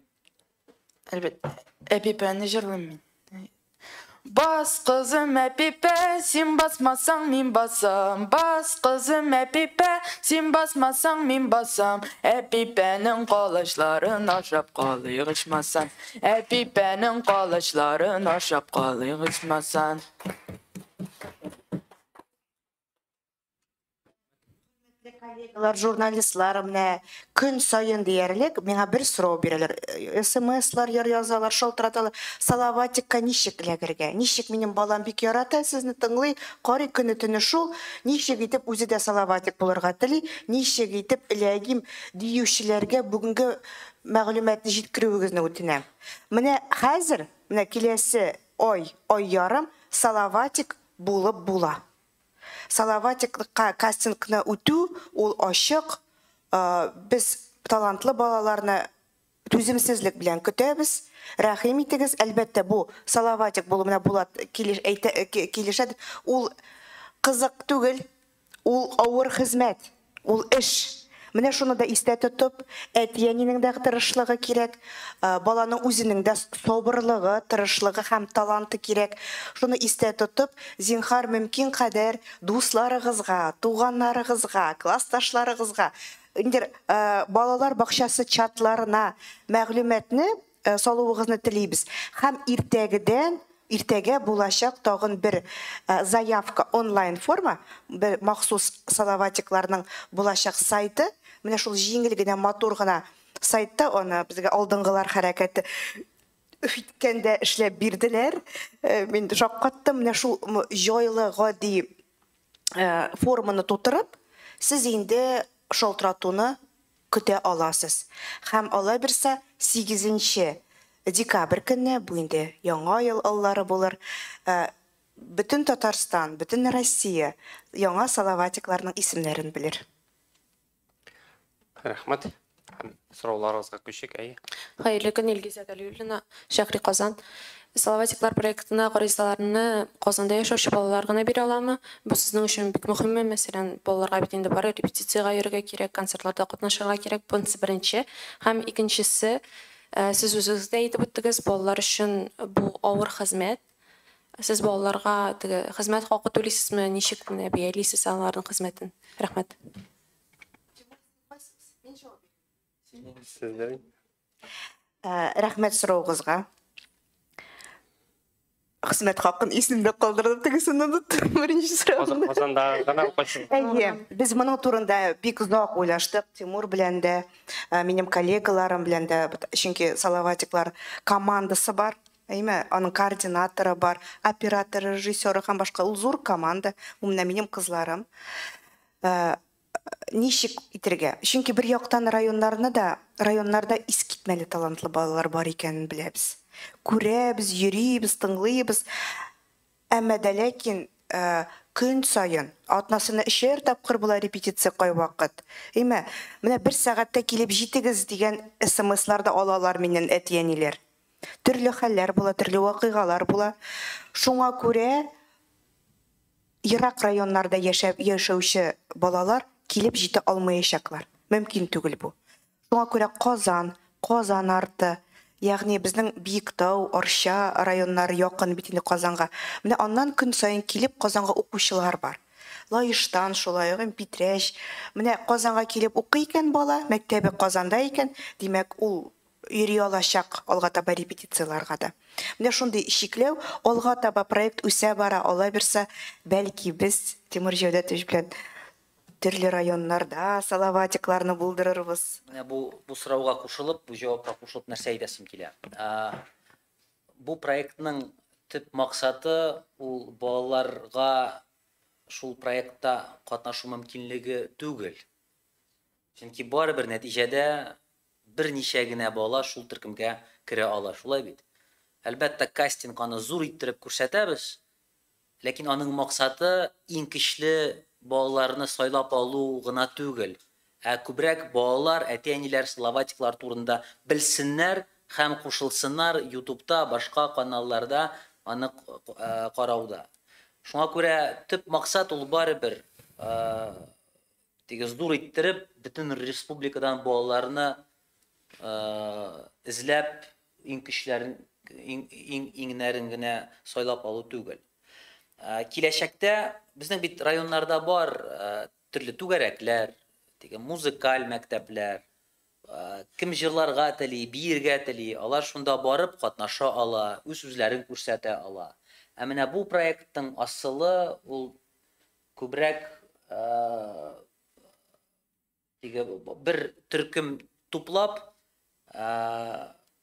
S6: Әлбәттә, әпипәне җырлыйм мин. Бас кызым әпипә, син басмасаң мин басам. Бас кызым әпипә, син басмасаң мин басам. Әпипәнең калычларын ашап калыйк ичмасам. Әпипәнең калычларын ашап калыйк ичмасам.
S4: Коллегалар, журналистлар менә көн сайын диярлек миңа бер сорау бирәләр. СМСлар язалар, шалтыраталар. Салаватикка ничек эләгергә? Ничек минем балам бик ярата сезне тыңлый, карый көне төне шул. Ничек итеп үзе дә салаватик булырга тели? Ничек итеп эләгим диючеләргә бүгенге мәгълүматны җиткерүегезне үтенәм. Менә хәзер, менә киләсе ай ярым салаватик булып була. Салаватикка кастингны үтү ул ачык. Без талантлы балаларны түземсезлек белән көтәбез. Рәхим итегез. Әлбәттә бу салаватик булу менә Булат килешә. Ул кызык түгел, ул авыр хезмәт, ул эш. Менә шуны да истә тотып, әтиянинең дә тырышлыгы кирәк, баланың үзенең дә сабырлыгы, тырышлыгы һәм таланты кирәк. Шуны истә тотып, зинһар мөмкин кадәр дусларыгызга, туганнарыгызга, классташларыгызга, инде балалар бакчасы чатларына мәгълүматны салуыгызны телибез. Һәм иртәгә булачак тагын бер заявка онлайн форма, бер махсус салаватикларның булачак сайты. Менә шул җиңел генә, матур гына сайтта аны безгә алдынгылар хәрәкәте үткәндә эшләп бирделәр. Мин шаккаттым, менә шул җайлы, гади форманы тутырып, сез инде шалтыратуны көтә аласыз. Һәм ала бирсә 8 декабрь көнне, бу инде яңа ел аллары булыр. Бөтен Татарстан, бөтен Россия яңа салаватикларның исемнәрен белер.
S1: Рәхмәт. Сорауларыгызга күчик, әйе.
S7: Хәерле көн, Илгизә Галиуллина, Шәһри Казан. Салаватиклар проектына гаризаларны Казанда яшәүче балалар гына бирә аламы? Бу сезнең өчен бик мөһим. Мәсәлән, балаларга бит инде бары репетициягә йөрергә кирәк, концертларда катнашырга кирәк. Бунысы беренче. Һәм икенчесе, сез үзегез дә әйтеп үттегез, балалар өчен бу авыр хезмәт. Сез балаларга хезмәт хакы түлисезме? Ничек бәялисез аларның хезмәтен? Рәхмәт.
S4: Рәхмәт сорауыгызга. Хезмәт хакын исемдә калдырдым, тегесен оныттым. Беренче сорауны.
S1: Казанда гына кайчан?
S4: Әйе, без моның турында бик озак уйлаштык. Тимур белән дә, минем коллегаларым белән дә, чөнки салаватиклар командасы бар. Әйме, аның координаторы бар, операторы, режиссеры һәм башка. Ул зур команда. Ул менә минем кызларым. Ничек итергә? Чөнки бер яктан районнарда искитмәле талантлы балалар бар икәнен беләбез. Күрәбез, йөрибез, тыңлыйбыз. Әмма дә ләкин көн сайын атнасына 3 тапкыр була репетиция кай вакыт. Әйме, менә 1 сәгатьтә килеп җитегез дигән СМСларда алалар миннән әтияниләр. Төрле хәлләр була, төрле вакыйгалар була. Шуңа күрә ерак районнарда яшәүче балалар килеп җитә алмаячаклар. Мөмкин түгел бу. Шуңа күрә Казан арты, ягъни безнең Биектау, Арча районнары якын бит инде Казанга. Менә аннан көн саен килеп Казанга укучылар бар. Лаештан шулай ук Питрәч. Менә Казанга килеп укый икән бала, мәктәбе Казанда икән, димәк ул йөри алачак алга таба репетицияларга да. Менә шундый шикләү, алга таба проект үсә бара, ала бирсә, бәлки без Тимур Җәүдәтович белән төрле районнарда салаватикларны булдырырбыз.
S3: Менә бу сорауга кушылып, бу җавапка кушылып нәрсә әйтәсем килә. Бу проектның төп максаты ул балаларга шул проектта катнашу мөмкинлеге түгел. Чөнки барыбер нәтиҗәдә берничә генә бала шул төркемгә керә ала, шулай бит. Әлбәттә, кастинг аны зур иттереп күрсәтәбез, ләкин аның максаты иң көчле балаларны сайлап алу гына түгел. Күбрәк балалар, әти-әниләр салаватиклар турында белсеннәр һәм кушылсыннар YouTube'та, башка каналларда аны карауда. Шуңа күрә төп максат ул барыбер зур иттереп бөтен республикадан балаларны эзләп иң көчләрен иңнәрен генә сайлап алу түгел. Киләчәктә безнең бит районнарда бар төрле түгәрәкләр, музыкаль мәктәпләр, кем җырларга тели, биергә тели, алар шунда барып катнаша ала, үз үзләрен күрсәтә ала. Менә бу проекттың асылы ул күбрәк бер төркем туплап,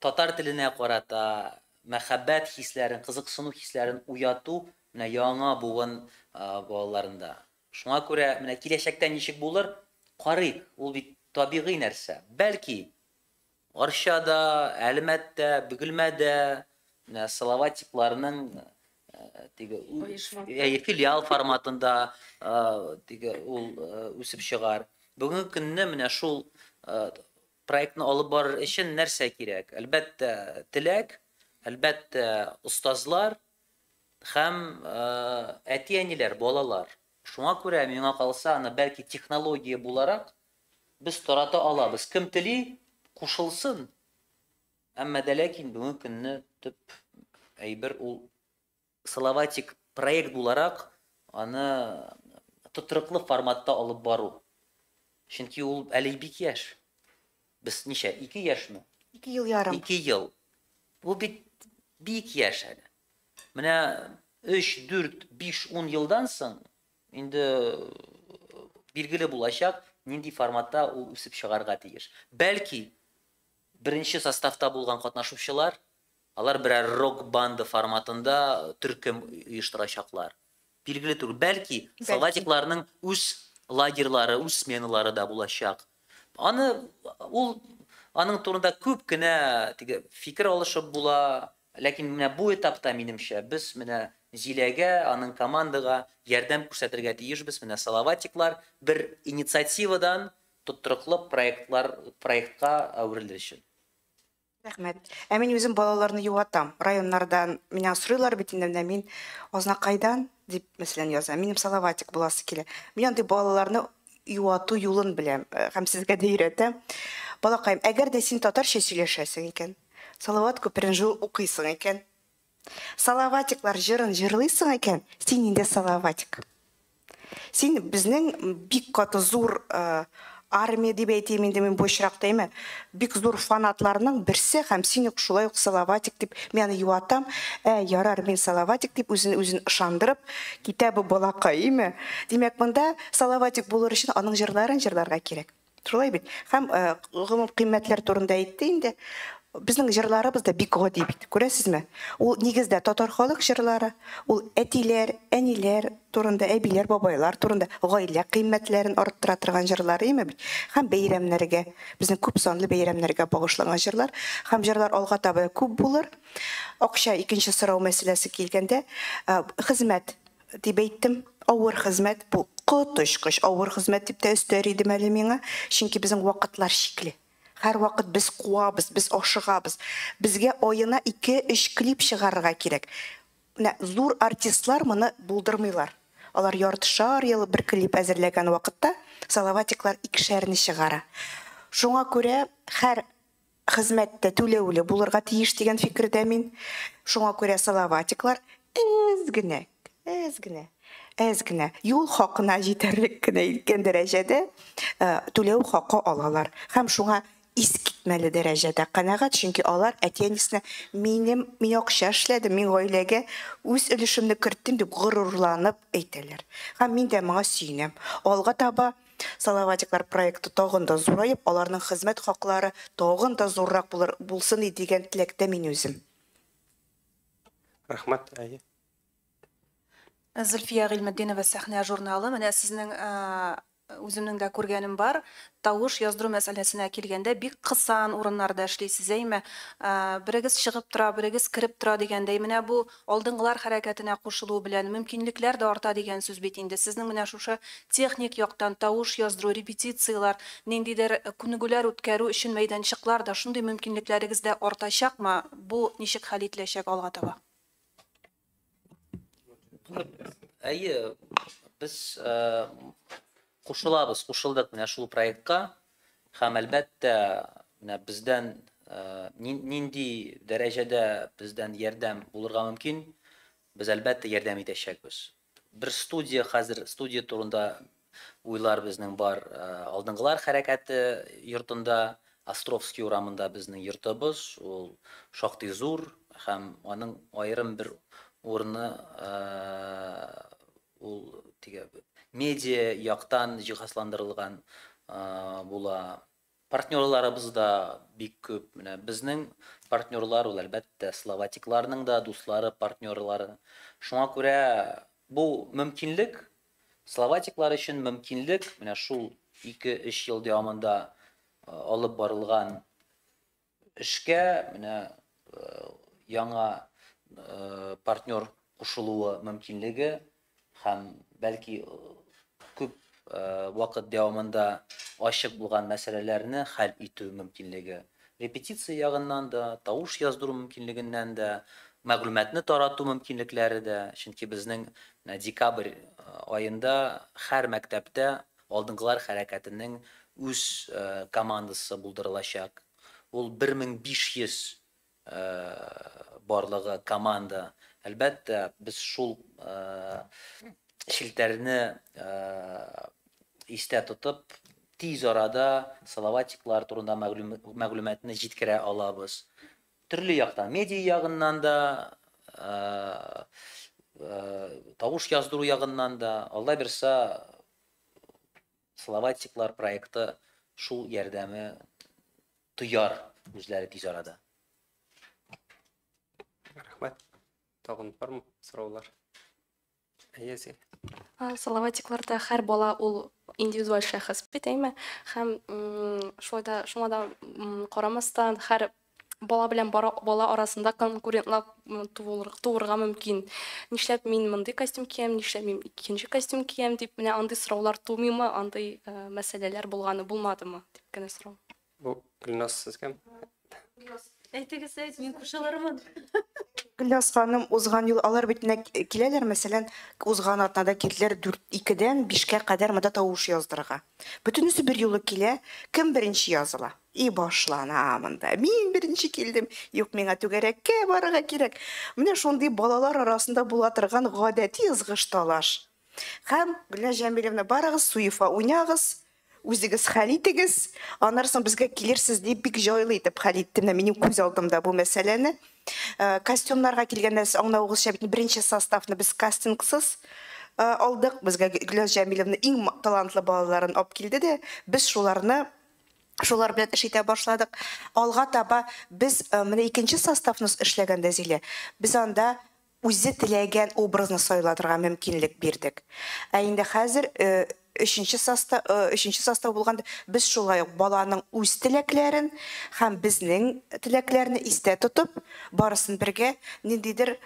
S3: татар теленә карата мәхәббәт хисләрен, кызыксыну хисләрен уяту менә яңа буын балаларында. Шуңа күрә менә киләчәктә ничек булыр? Карыйк, ул бит табигый нәрсә. Бәлки Арчада, Әлмәттә, Бөгелмәдә менә салаватикларның филиал форматында ул үсеп чыгар. Бүгенге көнне менә шул проектны алып барыр өчен нәрсә кирәк? Әлбәттә, теләк, әлбәттә, устазлар һәм әти-әниләр, балалар. Шуңа күрә миңа калса, аны бәлки технология буларак без тарата алабыз. Кем тели, кушылсын. Әмма дә ләкин бүгенге көнне төп әйбер ул салаватик проект буларак аны тотрыклы форматта алып бару. Чөнки ул әле бик яшь. Без ничә? 2 яшьме?
S4: 2 ел ярым.
S3: 2 ел. Бу бит бик яшь әле. Менә 3, 4, 5, 10 елдан соң инде билгеле булачак, нинди форматта ул үсеп чыгарга тиеш. Бәлки беренче составта булган катнашучылар, алар берәр рок банды форматында төркем оештырачаклар. Билгеле түгел. Бәлки салаватикларның үз лагерьлары, үз сменалары да булачак. Аның турында күп кенә фикер алышып була, ләкин менә бу этапта минемчә без менә Зиләгә, аның командага ярдәм күрсәтергә тиешбез. Менә салаватиклар бер инициативадан тотрыклы проектка әверелер өчен.
S4: Рәхмәт. Мин үзем балаларны юатам. Районнардан меня сорыйлар бит инде, мин Азнакайдан дип мәсәлән язам. Минем салаватик буласы килә. Мин андый балаларны юату юлын беләм һәм сезгә дә өйрәтәм. Балакаем, әгәр дә син татарча сөйләшәсең икән, салават күперен жыл укыйсың икән, салаватиклар җырын җырлыйсың икән, син инде салаватик. Син безнең бик каты зур армия дип әйтәм инде мин бу очракта әйме, бик зур фанатларның берсе һәм син ук шулай ук салаватик дип мен юатам. Ярар, мин салаватик дип үзен ышандырып, китабы балакай әйме. Димәк, монда салаватик булыр өчен аның җырларын җырларга кирәк. Шулай бит. Һәм гомум кыйммәтләр турында әйтте инде. Безнең җырларыбыз да бик гади бит. Күрәсезме? Ул нигездә татар халык җырлары, ул әтиләр, әниләр турында, әбиләр, бабайлар турында гаилә кыйммәтләрен арттыра торган җырлар име бит. Һәм бәйрәмнәргә, безнең күп санлы бәйрәмнәргә багышланган җырлар, һәм җырлар алга таба күп булыр. Акча икенче сорау мәсьәләсе килгәндә, хезмәт дип әйттем. Авыр хезмәт бу котышкыч авыр хезмәт дип тә өстәр идем әле миңа, чөнки безнең вакытлар шикле. Һәр вакыт без куабыз, без ашыгабыз. Безгә аена 2-3 клип чыгарырга кирәк. Менә зур артистлар моны булдырмыйлар. алар яртышар ел бер клип әзерләгән вакытта Салаватиклар икешәрне чыгара. Шуңа күрә һәр хезмәттә түләүле булырга тиеш дигән фикердә мин. Шуңа күрә Салаватиклар әз генә юл хакына җитәрлек кенә иткән дәрәҗәдә түләү хакы алалар. Һәм шуңа искитмәле дәрәҗәдә канәгать, чөнки алар әтиәнисенә мин акча эшләдем, мин гаиләгә үз өлешемне керттем дип горурланып әйтәләр. Һәм мин дә моңа сөенәм. Алга таба Салаватиклар проекты тагын да зурайып, аларның хезмәт хаклары тагын да зуррак булсын дигән теләктә мин үзем.
S1: Рәхмәт, әйе.
S8: Зөлфия Гыйльметдинова сәхнә журналы. Менә сезнең үземнең дә күргәнем бар. Тавыш яздыру мәсьәләсенә килгәндә бик кысан урыннарда эшлисез, әйме? Берегез чыгып тора, берегез кирип тора дигәндәй, менә бу алдынгылар хәрәкәтенә кушылу белән мөмкинлекләр дә арта дигән сүз бит инде. Сезнең менә шушы техник яктан тавыш яздыру, репетициялар, ниндидер күнегүләр үткәрү өчен мәйданчыклар да шундый мөмкинлекләрегез дә артачакмы? Бу ничек хәл ителәчәк алга таба?
S3: Әйе, без кушылдык менә шул проектка. Һәм әлбәттә, менә бездән нинди дәрәҗәдә бездән ярдәм булырга мөмкин, без әлбәттә ярдәм итәчәкбез. Бер хәзер студия турында уйлар безнең бар. Алдынгылар хәрәкәте йортында, Островский урамында безнең йортыбыз, ул шактый зур һәм аның аерым бер урыны ул медиа яктан җиһазландырылган була. Партнерларыбыз да бик күп. Менә безнең партнерлар ул әлбәттә Словатикларның да дуслары, партнерлары. Шуңа күрә бу мөмкинлек, Словатиклар өчен мөмкинлек, менә шул 2-3 ел дәвамында алып барылган эшкә менә яңа партнер кушылуы мөмкинлеге һәм бәлки күп вакыт дәвамында ачык булган мәсьәләләрне хәл итү мөмкинлеге. Репетиция ягыннан да, тавыш яздыру мөмкинлегеннән дә, мәгълүматны тарату мөмкинлекләре дә, чөнки безнең декабрь айында һәр мәктәптә алдынгылар хәрәкәтенең үз командасы булдырылачак. Ул 1500 барлыгы команда. Әлбәттә, без шул шилтәрне истә тотып, тиз арада Салаватиклар турында мәгълүматны җиткерә алабыз. Төрле яктан, медиа ягыннан да, тавыш яздыру ягыннан да, Алла бирсә, Салаватиклар проекты шул ярдәме тояр үзләре тиз арада.
S1: Рәхмәт. Тагын бармы сораулар? Әйе.
S7: Салаватикларда һәр бала ул индивидуаль шәхес бит, әйме? Һәм шуңа да карамастан һәр бала белән бала арасында конкурентлар тууырга мөмкин. Нишләп мин мондый костюм киям, нишләп мин икенче костюм киям дип, менә андый сораулар тумыймы, андый мәсьәләләр булмадымы дип кенә сорау.
S1: Бу Гөлназ сезгә?
S5: Әйтегез, мин кушылырмын.
S4: Гөлназ ханым, узган ел алар битенә киләләр, мәсәлән, узган атнада килделәр 4-2дән 5-кә кадәр монда тавыш яздырырга. Бөтенесе бер юлы килә, кем беренче языла? И башлана монда. Мин беренче килдем. Юк, миңа түгәрәккә барырга кирәк. Менә шундый балалар арасында була торган гадәти ызгыш талаш. Һәм Гөлназ Җәмилевна, барыгыз суефа уйнагыз. Үзегез хәл итегез, аннан соң безгә килерсез дип бик җайлы итеп хәл иттем. Минем күз алдымда бу мәсьәләне. Костюмнарга килгәндә аңлавыгызча бит беренче составны без кастингсыз алдык. Безгә Гөлназ Җәмилевна иң талантлы балаларын алып килде дә, без шулар белән эш итә башладык. Алга таба без менә икенче составны эшләгәндә Зилә, без анда үзе теләгән образны сайладырга мөмкинлек бирдек. Ә инде хәзер Өченче состав булганда без шулай ук баланың үз теләкләрен һәм безнең теләкләрне истә тотып, барысын бергә ниндидер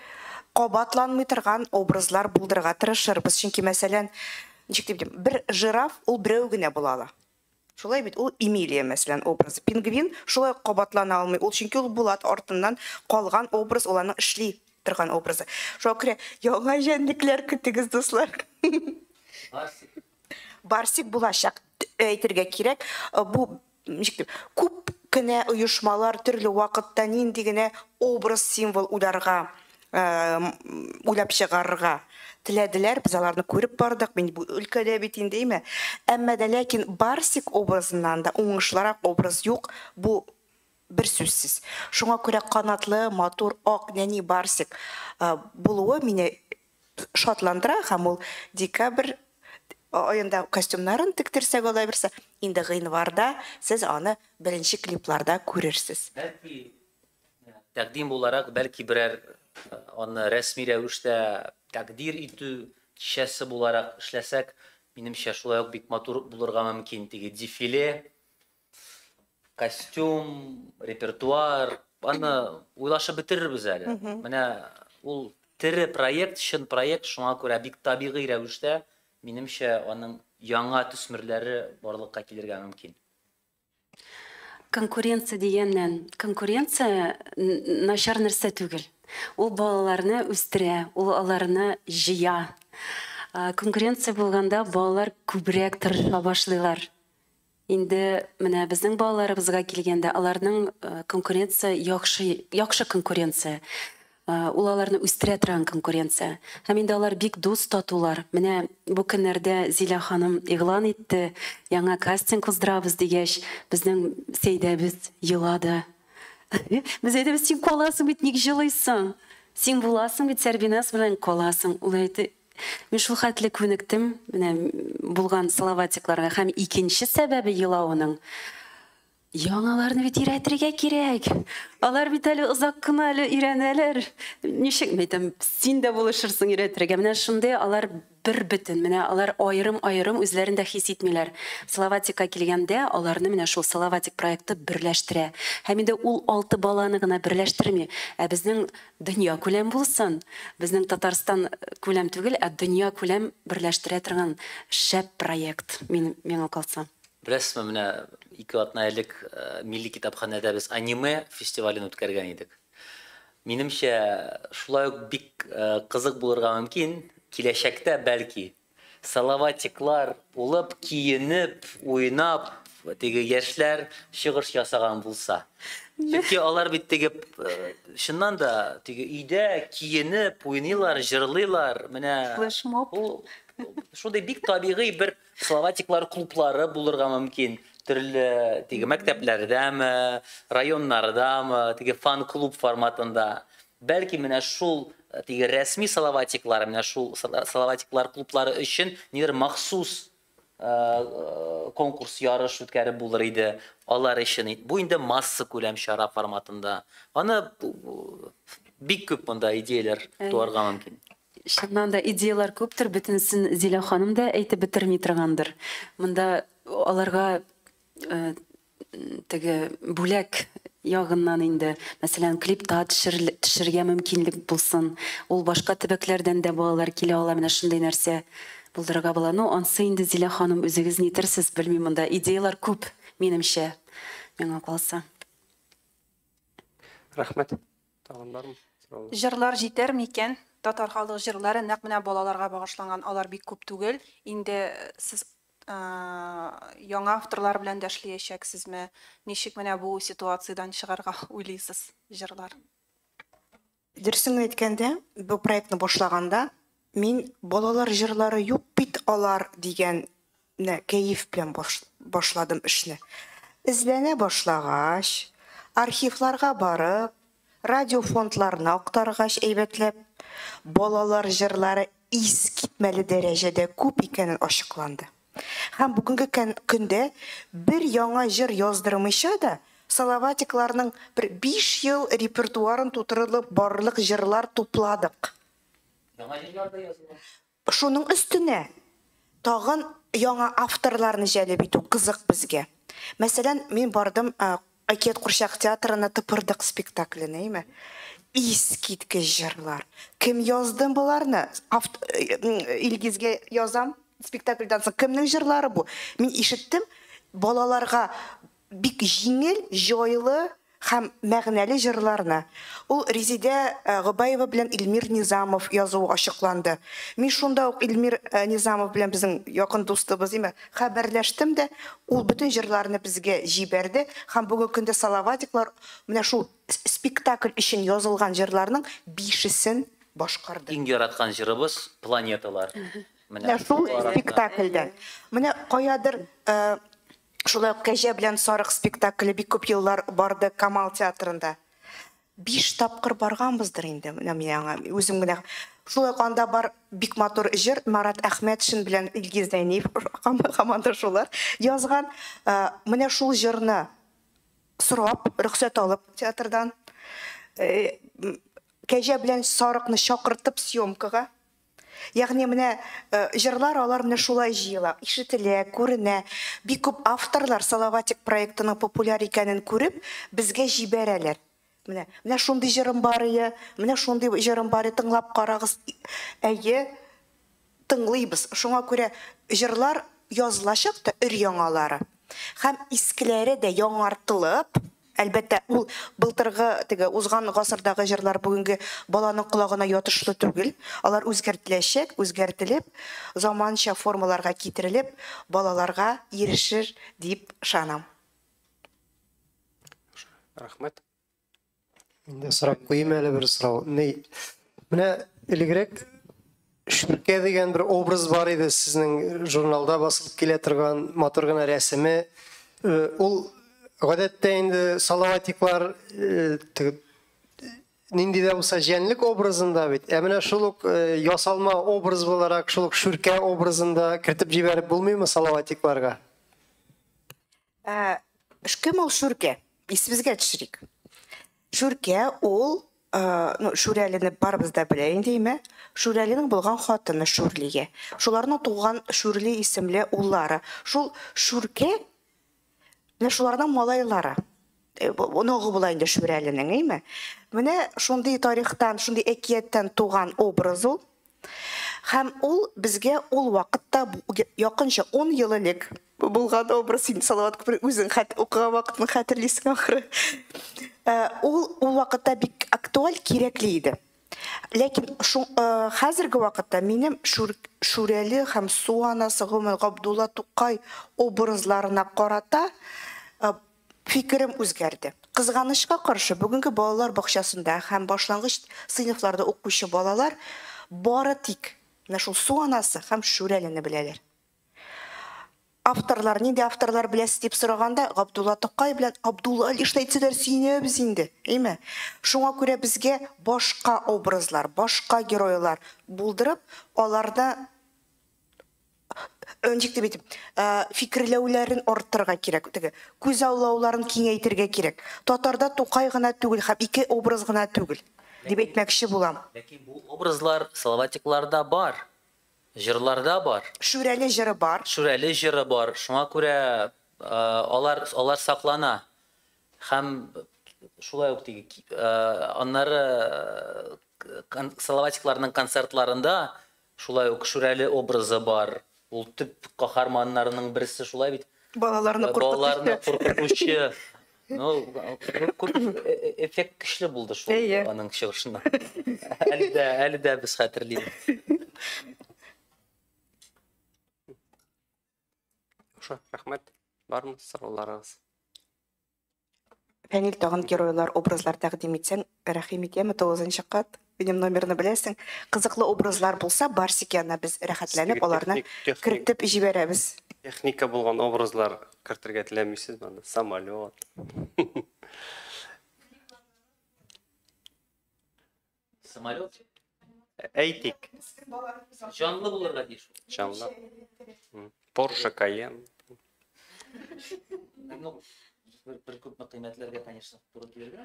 S4: кабатланмый торган образлар булдырга тырышырбыз. Чөнки мәсәлән, ничек дип дим, бер жираф ул берәү генә була ала. Шулай бит ул Эмилия мәсәлән образы. Пингвин шулай кабатлана алмый. Ул чөнки ул булат артыннан калган образ уларның эшли. торган образы. Шокре, яңа җәнлекләр көтегез, дуслар. Барсик булачак әйтергә кирәк. Бу күп кенә оешмалар төрле вакытта нинди генә образ символ уйларга, уйлап чыгарырга теләделәр. Без аларны күреп бардык. Мин бу өлкәдә бит индеме. Әмма дә ләкин Барсик образыннан да уңышлырак образ юк. Бу бер сүзсез. Шуңа күрә канатлы, матур, ак нәни Барсик булуы мине шатландыра һәм ул декабрь айында костюмнарын тиктерсәк алай берсе, инде гыйнварда сез аны беренче клипларда күрерсез.
S3: Бәлки тәкъдим буларак, бәлки берәр аны рәсми рәвештә тәкъдир итү кичәсе буларак эшләсәк, минемчә шулай ук бик матур булырга мөмкин. Теге дефиле, костюм, репертуар, аны уйлашып бетерербез әле. Менә ул тере проект, чын проект, шуңа күрә бик табигый рәвештә минемчә аның яңа төсмерләре барлыкка килергә мөмкин.
S5: Конкуренция дигәннән, конкуренция начар нәрсә түгел. Ул балаларны үстерә, ул аларны җыя. Конкуренция булганда балалар күбрәк тырыша башлыйлар. Инде менә безнең балаларыбызга килгәндә аларның конкуренция яхшы конкуренция. Ул аларны үстерә торган конкуренция. Һәм инде алар бик дус татулар. Менә бу көннәрдә Зилә ханым игълан итте, яңа кастинг уздырабыз дигәч, безнең Сәйдәбез елады. Без әйтәбез, син каласың бит, ник җылыйсың? Син буласың бит, Сәрбиназ белән каласың. Ул әйтте, мин шул хәтле күнектем, менә булган салаватикларга. Һәм икенче сәбәбе елауның яңаларны бит өйрәтергә кирәк. Алар бит әле озак кына әле өйрәнәләр. Ничек мәйтәм, син дә булышырсың өйрәтергә. Менә шундый алар бер бөтен. Менә алар аерым үзләрендә хис итмиләр. Салаватикка килгәндә аларны менә шул Салаватик проекты берләштерә. Һәм инде ул 6 баланы гына берләштерми, ә безнең дөнья күләм булсын. Безнең Татарстан күләм түгел, ә дөнья күләм берләштерә торган шәп проект. Миңа калса.
S3: Беләсезме, менә 2 атна элек Милли китапханәдә без аниме фестивален үткәргән идек. Минемчә, шулай ук бик кызык булырга мөмкин, киләчәктә бәлки салаватиклар булып, киенеп, уйнап, теге яшьләр чыгыш ясаган булса. Чөнки алар бит теге шуннан да теге өйдә киенеп, уйныйлар, җырлыйлар. Менә
S5: Флешмоб.
S3: Шундай бик табигый бер салаватиклар клублары булырга мөмкин. Төрле теге мәктәпләрдәме, районнардамы, теге фан-клуб форматында. Бәлки менә шул теге рәсми салаватиклар, менә шул салаватиклар клублары өчен нидер махсус конкурс ярыш үткәреп булыр иде. Алар өчен бу инде масса күләм чара форматында. Аны бик күп монда идеялар туарга мөмкин.
S5: Шуннан да идеялар күптер, бөтенсен Зилә ханым да әйтеп бетерми торгандыр. Монда аларга теге бүләк ягыннан инде, мәсәлән, клипта төшергә мөмкинлек булсын. Ул башка төбәкләрдән дә балалар килә ала, менә шундый нәрсә булдырырга була. Ну, ансы инде Зилә ханым үзегез нитерсез, белмим, монда идеялар күп, минемчә. Миңа калса.
S1: Рәхмәт. Тагын бармы?
S8: Җырлар җитәр микән? Татар халык җырлары нәкъ менә балаларга багышланган, алар бик күп түгел. Инде сез яңа авторлар белән дә эшләячәксезме? Ничек менә бу ситуациядән чыгарга уйлыйсыз җырлар?
S4: Дөресен әйткәндә, бу проектны башлаганда мин балалар җырлары юк бит алар дигән кәеф белән башладым эшне. Эзләнә башлагач, архивларга барып, радиофондларны актаргач әйбәтләп, балалар җырлары искитмәле дәрәҗәдә күп икәнен ачыкланды. Һәм бүгенге көндә бер яңа җыр яздырмыйча да салаватикларның бер 5 ел репертуарын тутырылып барлык җырлар тупладык.
S3: Яңа җырлар да язылган.
S4: Шуның өстенә тагын яңа авторларны җәлеп итү кызык безгә. Мәсәлән, мин бардым Әкият Курчак театрына тыпырдык спектакленә, әйме? Искиткеч җырлар. Кем язды буларны? Илгизгә язам. Спектакльдән соң кемнең җырлары бу? Мин ишеттем, балаларга бик җиңел, җайлы һәм мәгънәле җырларны. Ул Резидә Гобаева белән Илмир Низамов язуы ачыкланды. Мин шунда ук Илмир Низамов белән безнең якын дустыбыз име хәбәрләштем дә, ул бөтен җырларны безгә җибәрде һәм бүгенге көндә Салаватиклар менә шул спектакль өчен язылган җырларның 5-сен башкарды.
S3: Иң яраткан җырыбыз планеталар.
S4: Менә шул спектакльдән. Менә каядыр шулай ук Кәҗә белән Сарык спектакле бик күп еллар барды Камал театрында. 5 тапкыр барганбыздыр инде. Менә миңа үзем генә шулай анда бар бик матур җыр Марат Әхмәтшин белән Илгиз Зәйниев команда шулар язган. Менә шул җырны сорап, рөхсәт алып театрдан Кәҗә белән Сарыкны чакыртып съемкага. Ягъни менә җырлар алар менә шулай җыела, ишетелә, күренә. Бик күп авторлар Салаватик проектының популяр икәнен күреп, безгә җибәрәләр. Менә шундый җырым бар ие, менә шундый җырым бар ие, тыңлап карагыз. Әйе, тыңлыйбыз. Шуңа күрә җырлар язылачак та өр-яңалары. Һәм искеләре дә яңартылып, әлбәттә, ул былтыргы теге узган гасырдагы җырлар бүгенге баланың колагына ятышлы түгел. Алар үзгәртеләчәк, үзгәртелеп, заманча формаларга китерелеп, балаларга ирешер дип ышанам.
S1: Рәхмәт.
S9: Инде сорап куйым әле бер сорау. Менә элегрәк Шүркә дигән бер образ бар иде сезнең журналда басылып килә торган матур гына рәсеме. Ул гадәттә инде Салаватиклар нинди дә булса җәнлек образында бит. Менә шул ук ясалма образ буларак, шул ук Шүркә образында кертеп җибәреп булмыймы Салаватикларга?
S4: Кем ул Шүркә? Исебезгә төшерик. Шүркә ул Шүрәлене барыбыз да белә инде име? Шүрәленең булган хатыны Шүрлигә. Шуларның туган Шүрли исемле уллары. Шул Шүркә менә шуларның малайлары. Оногы була инде Шүрәленең, име? Менә шундый тарихтан, шундый әкияттән туган образ ул. Һәм ул безгә ул вакытта якынча 10 ел элек булган образ инде. Салават күп үзең укыган вакытны хәтерлисең ахры. Ул вакытта бик актуаль, кирәкле иде. Ләкин хәзерге вакытта минем Шүрәле һәм Су анасы Габдулла Тукай образларына карата фикерем үзгәрде. Кызганычка каршы, бүгенге балалар бакчасында һәм башлангыч сыйныфларда укучы балалар бары тик менә шул Су анасы һәм Шүрәлене беләләр. Авторлар, нинди авторлар беләсез дип сораганда, Габдулла Тукай белән Абдулла Алишны әйтсәләр сөенәбез инде, име? Шуңа күрә безгә башка образлар, башка геройлар булдырып, аларда фикерләүләрен арттырырга кирәк, күз аулауларын киңәйтергә кирәк. Татарда Тукай гына түгел, һәм 2 образ гына түгел дип әйтмәкче булам.
S3: Ләкин бу образлар Салаватикларда бар. Җырларда бар.
S4: Шүрәле җыры бар.
S3: Шүрәле җыры бар. Шуңа күрә алар саклана. Һәм шулай ук диге, аннары Салаватикларның концертларында шулай ук Шүрәле образы бар. Ул төп каһарманнарының берсе шулай бит.
S4: Балаларны
S3: куркытучы. Күп эффект көчле булды шул аның чыгышында. Әле дә без хәтерлибез.
S1: Рәхмәт. Бармы сорауларыгыз?
S4: Фәнил, тагын геройлар, образлар тәкъдим итсәң, рәхим итәме 9-нчы кат? Минем номерны беләсең. Кызыклы образлар булса, барсикәнә без рәхәтләнеп аларны кертеп җибәрәбез.
S1: Техника булган образлар кертергә теләмисез монда. Самолет.
S3: Самолет.
S1: Әйтик.
S3: Җанлы булырга тиеш.
S1: Җанлы. Porsche Cayenne.
S3: Bir күп кыйммәтләргә, конечно, туры килергә.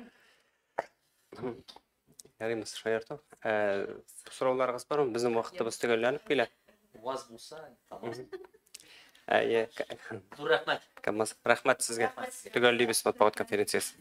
S1: Ярыймыз, шаярту. Сорауларыгыз бармы? Безнең вакытыбыз төгәлләнеп килә.
S3: Ваз булса, тамам.
S1: Әйе.
S3: Рәхмәт.
S1: Рәхмәт сезгә. Төгәллибез матбугат конференциясе.